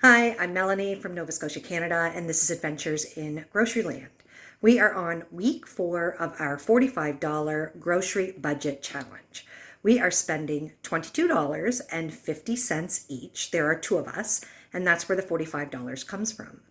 Hi, I'm Melanie from Nova Scotia, Canada, and this is Adventures in Groceryland. We are on week 4 of our $45 grocery budget challenge. We are spending $22.50 each. There are two of us, and that's where the $45 comes from.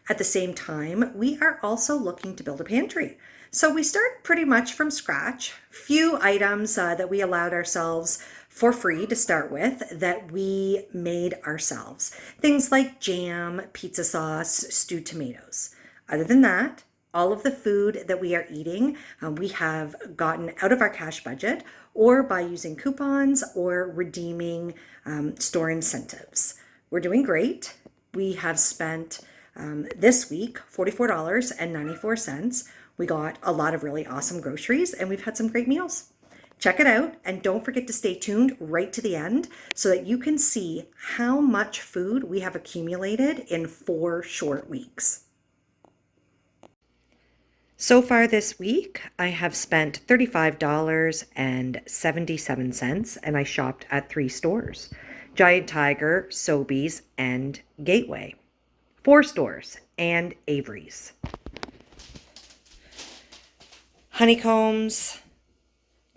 At the same time, we are also looking to build a pantry. So we start pretty much from scratch. Few items that we allowed ourselves for free to start with that we made ourselves. Things like jam, pizza sauce, stewed tomatoes. Other than that, all of the food that we are eating, we have gotten out of our cash budget or by using coupons or redeeming store incentives. We're doing great. We have spent this week $44.94. We got a lot of really awesome groceries and we've had some great meals. Check it out and don't forget to stay tuned right to the end so that you can see how much food we have accumulated in 4 short weeks. So far this week, I have spent $35.77 and I shopped at 3 stores: Giant Tiger, Sobeys, and Gateway. 4 stores and Avery's. Honeycombs,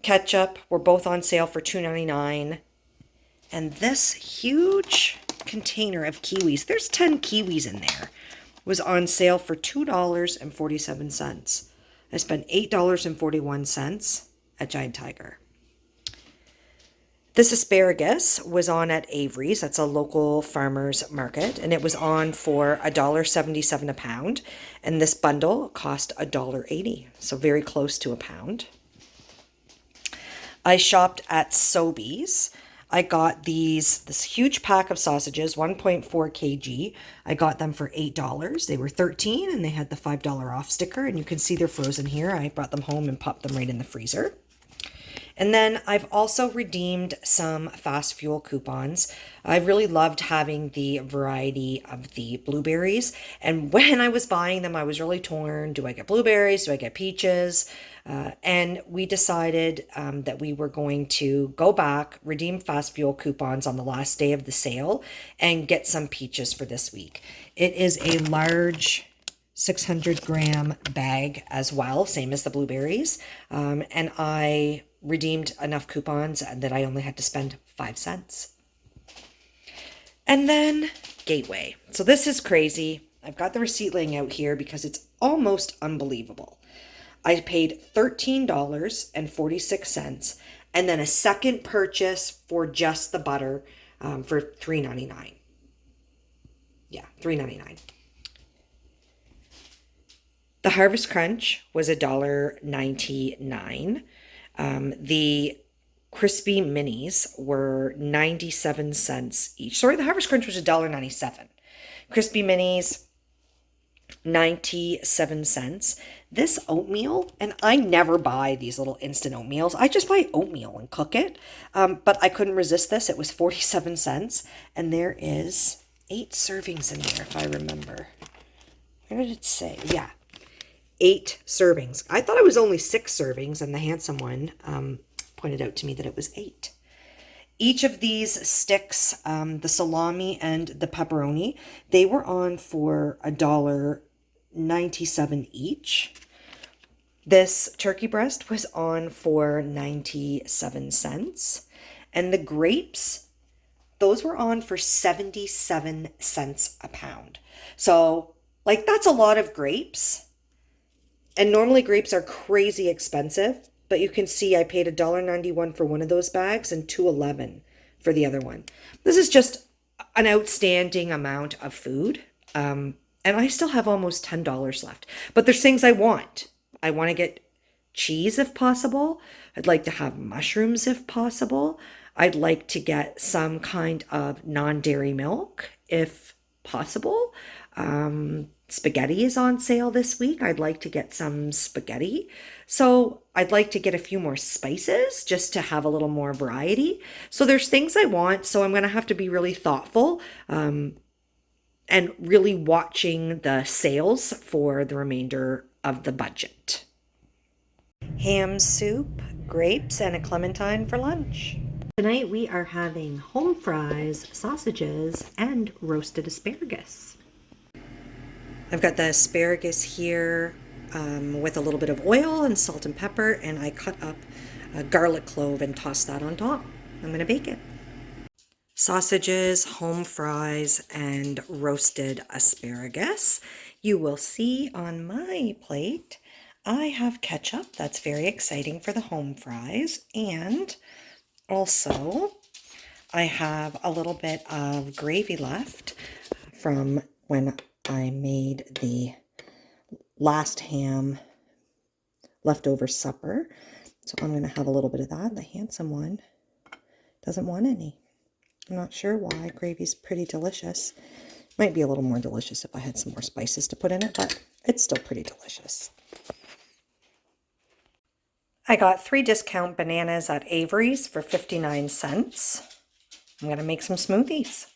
ketchup were both on sale for $2.99. And this huge container of kiwis, there's 10 kiwis in there, was on sale for $2.47. I spent $8.41 at Giant Tiger. This asparagus was on at Avery's. That's a local farmer's market, and it was on for $1.77 a pound. And this bundle cost $1.80, so very close to a pound. I shopped at Sobeys. I got this huge pack of sausages, 1.4 kg. I got them for $8. They were $13, and they had the $5 off sticker, and you can see they're frozen here. I brought them home and popped them right in the freezer. And then I've also redeemed some fast fuel coupons. I really loved having the variety of the blueberries. And when I was buying them, I was really torn. Do I get blueberries? Do I get peaches? And we decided that we were going to go back, redeem fast fuel coupons on the last day of the sale, and get some peaches for this week. It is a large 600-gram bag as well, same as the blueberries. And I redeemed enough coupons that I only had to spend 5 cents. And then Gateway. So this is crazy. I've got the receipt laying out here because it's almost unbelievable. I paid $13.46 and then a second purchase for just the butter for $3.99. Yeah, $3.99. The Harvest Crunch was $1.99. The crispy minis were 97 cents each. Sorry, the Harvest Crunch was $1.97. Crispy minis, 97 cents. This oatmeal, and I never buy these little instant oatmeals. I just buy oatmeal and cook it. But I couldn't resist this. It was 47 cents. And there is 8 servings in there, if I remember. Where did it say? Yeah. 8 servings. I thought it was only 6 servings, and the handsome one pointed out to me that it was 8. Each of these sticks, the salami and the pepperoni, they were on for $1.97 each. This turkey breast was on for 97 cents. And the grapes, those were on for 77 cents a pound. So, like, that's a lot of grapes. And normally grapes are crazy expensive, but you can see I paid $1.91 for one of those bags and $2.11 for the other one. This is just an outstanding amount of food. And I still have almost $10 left. But there's things I want. I want to get cheese if possible. I'd like to have mushrooms if possible. I'd like to get some kind of non-dairy milk if possible. Spaghetti is on sale this week. I'd like to get some spaghetti. So I'd like to get a few more spices just to have a little more variety. So there's things I want. So I'm going to have to be really thoughtful and really watching the sales for the remainder of the budget. Ham soup, grapes, and a clementine for lunch. Tonight we are having home fries, sausages, and roasted asparagus. I've got the asparagus here with a little bit of oil and salt and pepper, and I cut up a garlic clove and tossed that on top. I'm going to bake it. Sausages, home fries, and roasted asparagus. You will see on my plate I have ketchup. That's very exciting for the home fries. And also I have a little bit of gravy left from when I made the last ham leftover supper. So I'm going to have a little bit of that. The handsome one doesn't want any. I'm not sure why. Gravy's pretty delicious. Might be a little more delicious if I had some more spices to put in it, but it's still pretty delicious. I got 3 discount bananas at Avery's for 59 cents. I'm going to make some smoothies.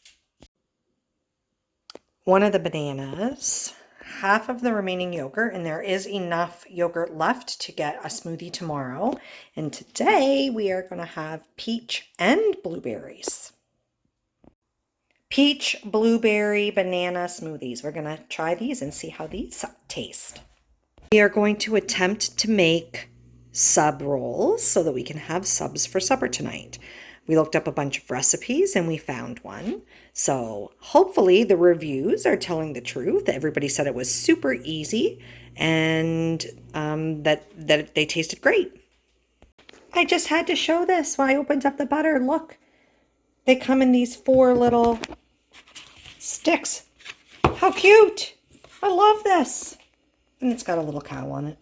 One of the bananas, half of the remaining yogurt, and there is enough yogurt left to get a smoothie tomorrow. And today we are going to have peach and blueberries. Peach, blueberry, banana smoothies. We're going to try these and see how these taste. We are going to attempt to make sub rolls so that we can have subs for supper tonight. We looked up a bunch of recipes and we found one. So hopefully the reviews are telling the truth. Everybody said it was super easy and that they tasted great. I just had to show this when I opened up the butter. Look, they come in these 4 little sticks. How cute! I love this. And it's got a little cow on it.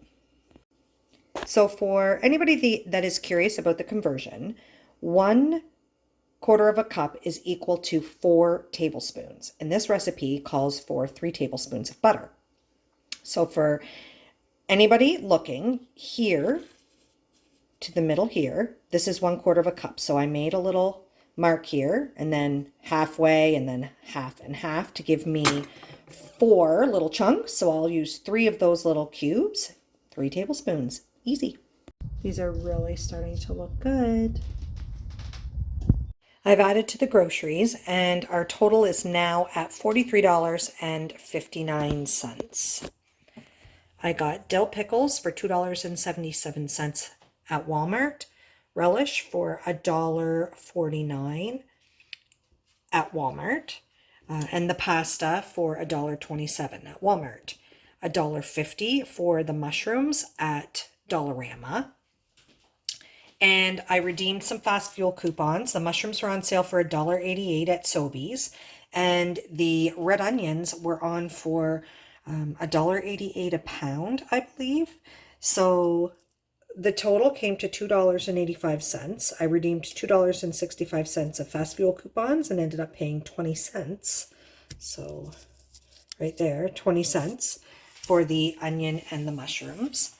So for anybody that is curious about the conversion, 1/4 of a cup is equal to 4 tablespoons. And this recipe calls for 3 tablespoons of butter. So for anybody looking here to the middle here, this is 1/4 of a cup. So I made a little mark here and then halfway and then half and half to give me 4 little chunks. So I'll use 3 of those little cubes, 3 tablespoons. Easy. These are really starting to look good. I've added to the groceries and our total is now at $43.59. I got dill pickles for $2.77 at Walmart, relish for $1.49 at Walmart, and the pasta for $1.27 at Walmart, $1.50 for the mushrooms at Dollarama. And I redeemed some fast fuel coupons. The mushrooms were on sale for $1.88 at Sobeys. And the red onions were on for $1.88 a pound, I believe. So the total came to $2.85. I redeemed $2.65 of fast fuel coupons and ended up paying 20 cents. So right there, 20 cents for the onion and the mushrooms.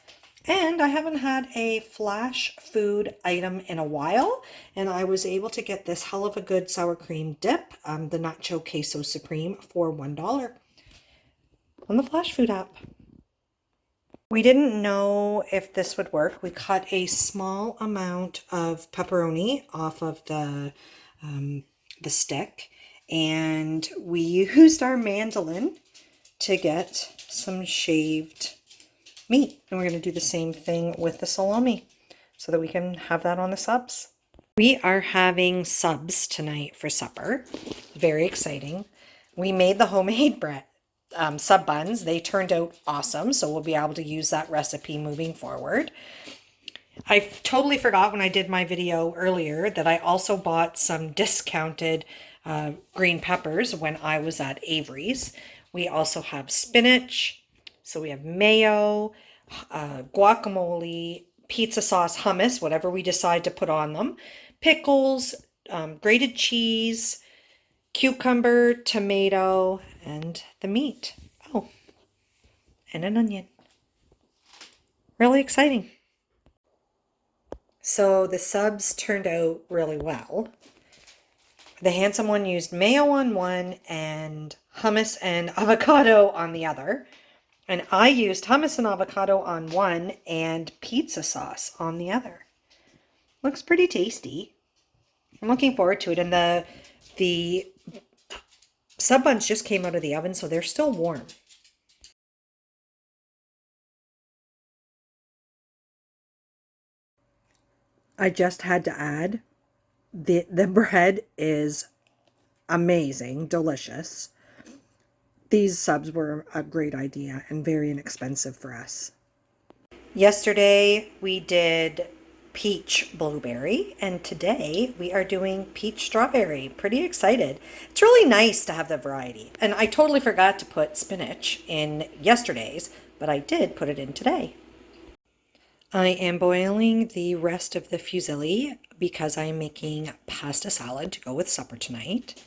And I haven't had a flash food item in a while, and I was able to get this hell of a good sour cream dip, the Nacho Queso Supreme, for $1 on the flash food app. We didn't know if this would work. We cut a small amount of pepperoni off of the stick, and we used our mandolin to get some shaved meat. And we're going to do the same thing with the salami so that we can have that on the subs. We are having subs tonight for supper. Very exciting. We made the homemade bread sub buns. They turned out awesome, so we'll be able to use that recipe moving forward. I totally forgot when I did my video earlier that I also bought some discounted green peppers when I was at Avery's. We also have spinach. So we have mayo, guacamole, pizza sauce, hummus, whatever we decide to put on them, pickles, grated cheese, cucumber, tomato, and the meat. Oh, and an onion. Really exciting. So the subs turned out really well. The handsome one used mayo on one and hummus and avocado on the other. And I used hummus and avocado on one and pizza sauce on the other. Looks pretty tasty. I'm looking forward to it. And the sub buns just came out of the oven, so they're still warm. I just had to add the bread is amazing, delicious. These subs were a great idea and very inexpensive for us. Yesterday we did peach blueberry, and today we are doing peach strawberry. Pretty excited. It's really nice to have the variety. And I totally forgot to put spinach in yesterday's, but I did put it in today. I am boiling the rest of the fusilli because I am making pasta salad to go with supper tonight.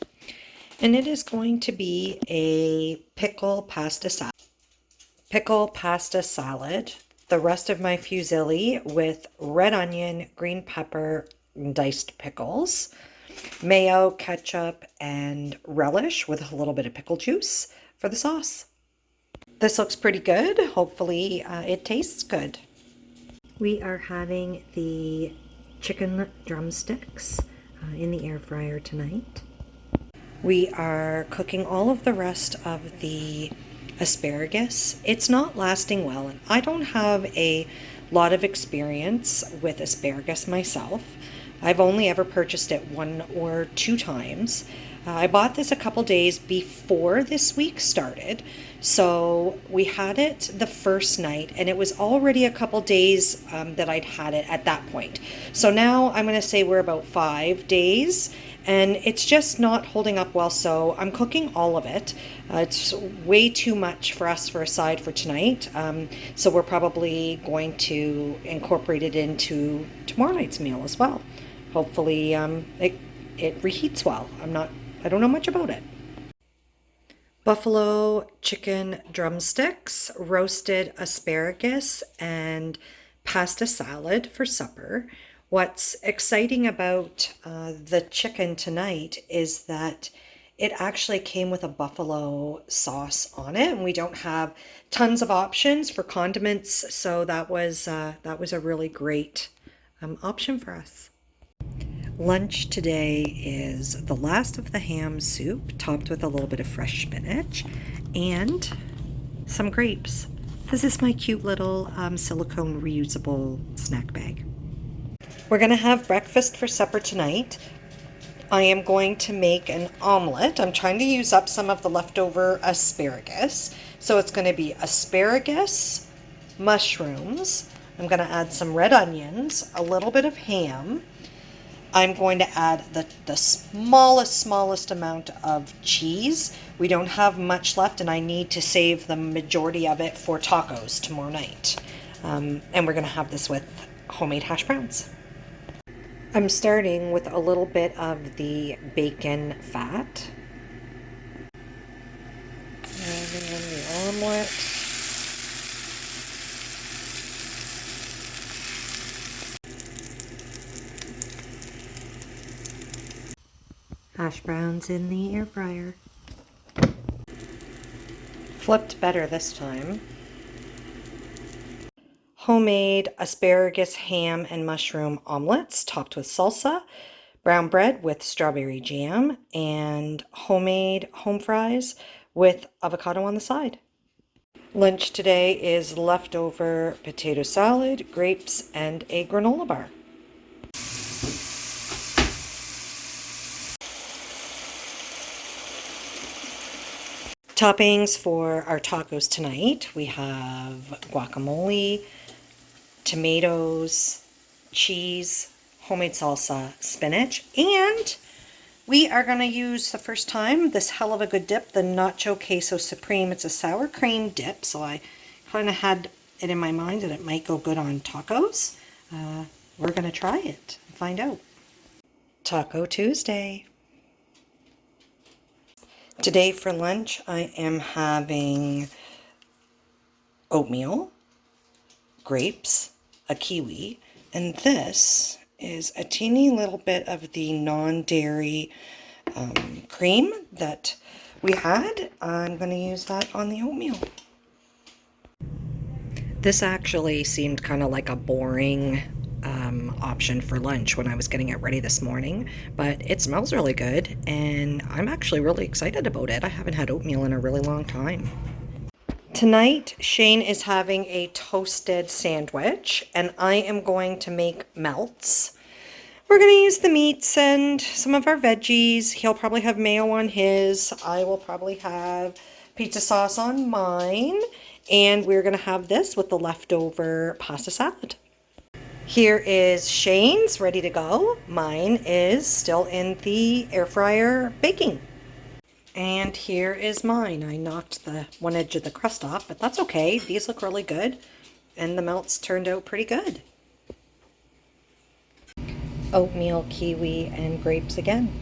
And it is going to be a pickle pasta salad. The rest of my fusilli with red onion, green pepper, and diced pickles, mayo, ketchup, and relish with a little bit of pickle juice for the sauce. This looks pretty good. Hopefully it tastes good. We are having the chicken drumsticks in the air fryer tonight. We are cooking all of the rest of the asparagus. It's not lasting well, and I don't have a lot of experience with asparagus myself. I've only ever purchased it 1 or 2 times. I bought this a couple days before this week started, so we had it the first night, and it was already a couple days that I'd had it at that point. So now I'm going to say we're about 5 days, and it's just not holding up well, so I'm cooking all of it. It's way too much for us for a side for tonight, so we're probably going to incorporate it into tomorrow night's meal as well. Hopefully it reheats well. I don't know much about it. Buffalo chicken drumsticks, roasted asparagus, and pasta salad for supper. What's exciting about the chicken tonight is that it actually came with a buffalo sauce on it, and we don't have tons of options for condiments, so that was a really great option for us. Lunch today is the last of the ham soup, topped with a little bit of fresh spinach and some grapes. This is my cute little silicone reusable snack bag. We're going to have breakfast for supper tonight. I am going to make an omelet. I'm trying to use up some of the leftover asparagus. So it's going to be asparagus, mushrooms. I'm going to add some red onions, a little bit of ham. I'm going to add the smallest amount of cheese. We don't have much left, and I need to save the majority of it for tacos tomorrow night. And we're going to have this with homemade hash browns. I'm starting with a little bit of the bacon fat. And then the omelet. Hash browns in the air fryer. Flipped better this time. Homemade asparagus, ham, and mushroom omelets topped with salsa, brown bread with strawberry jam, and homemade home fries with avocado on the side. Lunch today is leftover potato salad, grapes, and a granola bar. Toppings for our tacos tonight, we have guacamole, tomatoes, cheese, homemade salsa, spinach, and we are going to use the first time this hell of a good dip, the Nacho Queso Supreme. It's a sour cream dip, so I kind of had it in my mind that it might go good on tacos. We're going to try it and find out. Taco Tuesday. Today for lunch, I am having oatmeal, grapes, a kiwi, and this is a teeny little bit of the non-dairy cream that we had. I'm going to use that on the oatmeal. This actually seemed kind of like a boring option for lunch when I was getting it ready this morning, but it smells really good and I'm actually really excited about it. I haven't had oatmeal in a really long time. Tonight, Shane is having a toasted sandwich and I am going to make melts. We're going to use the meats and some of our veggies. He'll probably have mayo on his. I will probably have pizza sauce on mine. And we're going to have this with the leftover pasta salad. Here is Shane's ready to go. Mine is still in the air fryer baking. And here is mine. I knocked the one edge of the crust off, but that's okay. These look really good. And the melts turned out pretty good. Oatmeal, kiwi, and grapes again.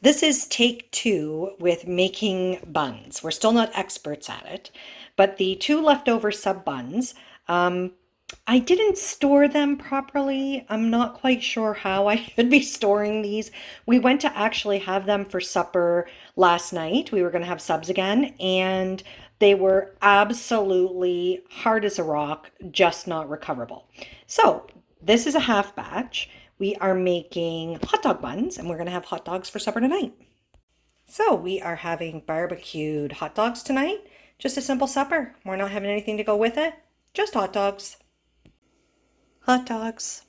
This is take 2 with making buns. We're still not experts at it, but the 2 leftover sub buns, I didn't store them properly. I'm not quite sure how I should be storing these. We went to actually have them for supper last night. We were going to have subs again, and they were absolutely hard as a rock, just not recoverable. So this is a half batch. We are making hot dog buns, and we're going to have hot dogs for supper tonight. So we are having barbecued hot dogs tonight. Just a simple supper. We're not having anything to go with it. Just hot dogs. Hot dogs.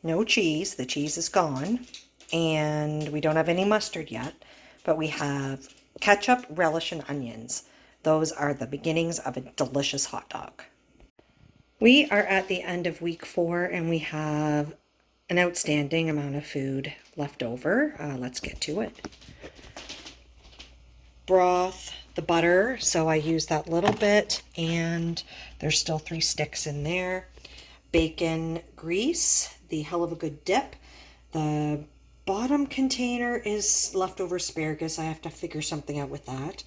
No cheese. The cheese is gone. And we don't have any mustard yet. But we have ketchup, relish, and onions. Those are the beginnings of a delicious hot dog. We are at the end of week 4 and we have an outstanding amount of food left over. Let's get to it. Broth, the butter, so I used that little bit and there's still 3 sticks in there. Bacon grease, the hell of a good dip. The bottom container is leftover asparagus. I have to figure something out with that.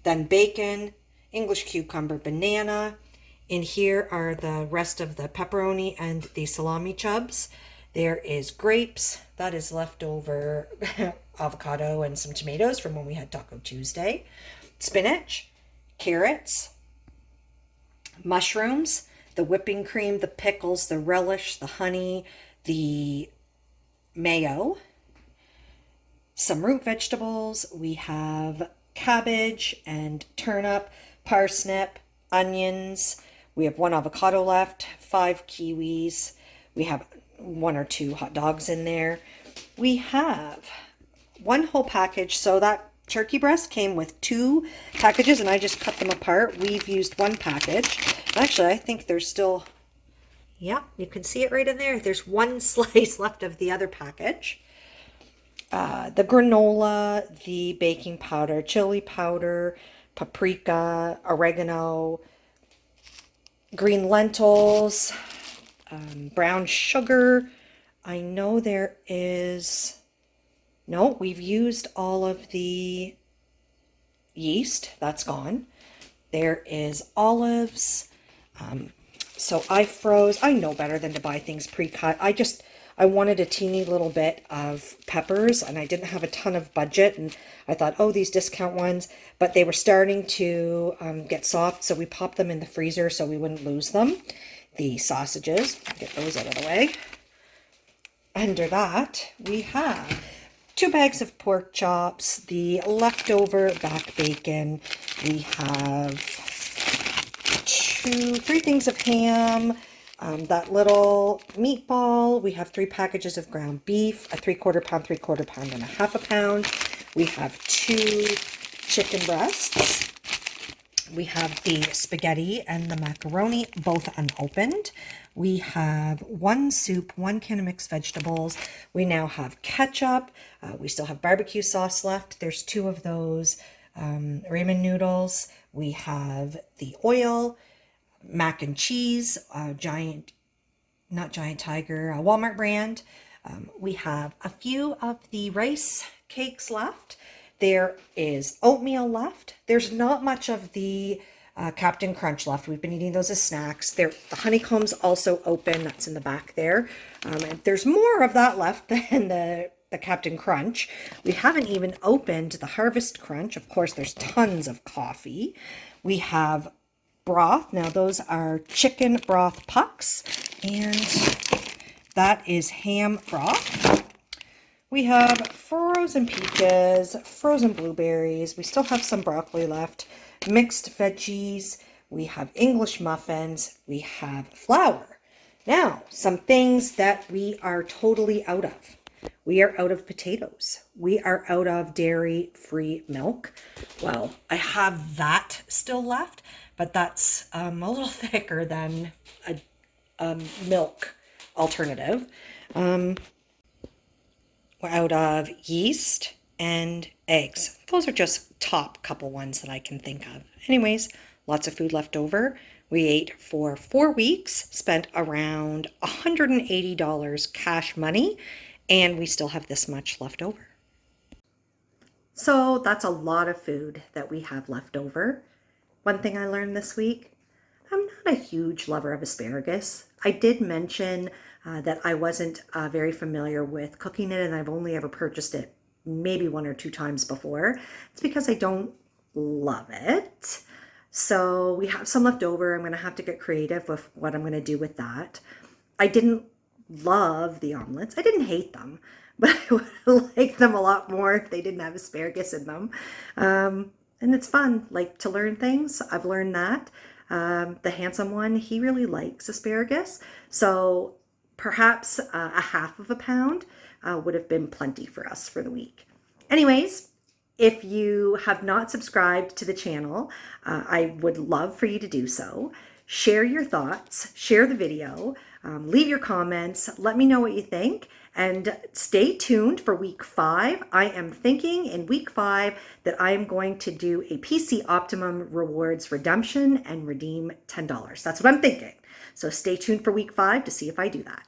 Then bacon, English cucumber, banana. In here are the rest of the pepperoni and the salami chubs. There is grapes. That is leftover avocado and some tomatoes from when we had Taco Tuesday. Spinach, carrots, mushrooms, the whipping cream, the pickles, the relish, the honey, the mayo, some root vegetables. We have cabbage and turnip, parsnip, onions. We have 1 avocado left, 5 kiwis. We have 1 or 2 hot dogs in there. We have 1 whole package. So that turkey breast came with 2 packages and I just cut them apart. We've used 1 package. Actually, I think there's still, yeah, you can see it right in there. There's 1 slice left of the other package. The granola, the baking powder, chili powder, paprika, oregano, green lentils, brown sugar. I know there is, no, we've used all of the yeast. That's gone. There is olives. So I froze. I know better than to buy things pre-cut. I wanted a teeny little bit of peppers and I didn't have a ton of budget and I thought, oh, these discount ones, but they were starting to get soft, so we popped them in the freezer so we wouldn't lose them. The sausages, get those out of the way. Under that, we have 2 bags of pork chops, the leftover back bacon. We have 3 things of ham, that little meatball. We have 3 packages of ground beef, a 3/4 pound, 3/4 pound, and a 1/2 pound. We have 2 chicken breasts. We have the spaghetti and the macaroni, both unopened. We have 1 soup, 1 can of mixed vegetables. We now have ketchup. We still have barbecue sauce left. There's 2 of those ramen noodles. We have the oil, mac and cheese, not Giant Tiger, Walmart brand. We have a few of the rice cakes left. There is oatmeal left. There's not much of the Captain Crunch left. We've been eating those as snacks. The honeycomb's also open. That's in the back there. And there's more of that left than the Captain Crunch. We haven't even opened the Harvest Crunch. Of course, there's tons of coffee. We have broth. Now, those are chicken broth pucks. And That is ham broth. We have frozen peaches, frozen blueberries. We still have some broccoli left, mixed veggies. We have English muffins. We have flour. Now, some things that we are totally out of. We are out of potatoes. We are out of dairy-free milk. Well, I have that still left, but that's a little thicker than a milk alternative. We're out of yeast and eggs. Those are just top couple ones that I can think of. Anyways, lots of food left over. We ate for 4 weeks, spent around $180 cash money, and we still have this much left over. So that's a lot of food that we have left over. One thing I learned this week, I'm not a huge lover of asparagus. I did mention that I wasn't very familiar with cooking it, and I've only ever purchased it maybe 1 or 2 times before. It's because I don't love it. So we have some left over. I'm going to have to get creative with what I'm going to do with that. I didn't love the omelets. I didn't hate them, but I would like them a lot more if they didn't have asparagus in them. And it's fun, like, to learn things. I've learned that. The handsome one, he really likes asparagus. So perhaps a half of a pound would have been plenty for us for the week. Anyways, if you have not subscribed to the channel, I would love for you to do so. Share your thoughts, share the video, leave your comments, let me know what you think, and stay tuned for week 5. I am thinking in week 5 that I am going to do a PC Optimum Rewards redemption and redeem $10. That's what I'm thinking. So stay tuned for week 5 to see if I do that.